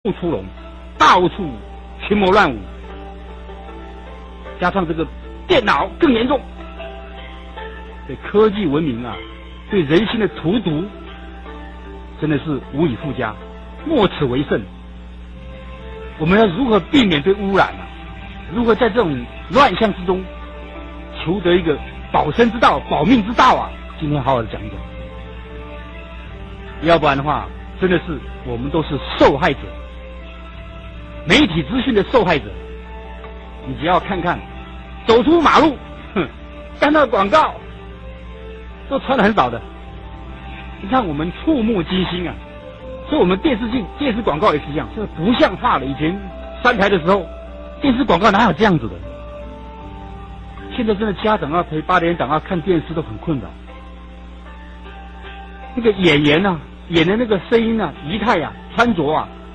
不出笼，到处群魔乱舞，加上这个电脑更严重，对科技文明啊，对人心的荼毒，真的是无以复加，莫此为甚。我们要如何避免被污染啊？如何在这种乱象之中求得一个保身之道、保命之道啊？今天好好的讲一讲，要不然的话，真的是我们都是受害者，媒体资讯的受害者。你只要看看，走出马路，看到广告都穿得很少的，你看我们触目惊心啊！所以我们电视广告也是一样，这不像话了。以前3台的时候，电视广告哪有这样子的？现在真的家长要陪8点档看电视都很困扰。那个演员啊，演的那个声音啊、仪态啊、穿着啊，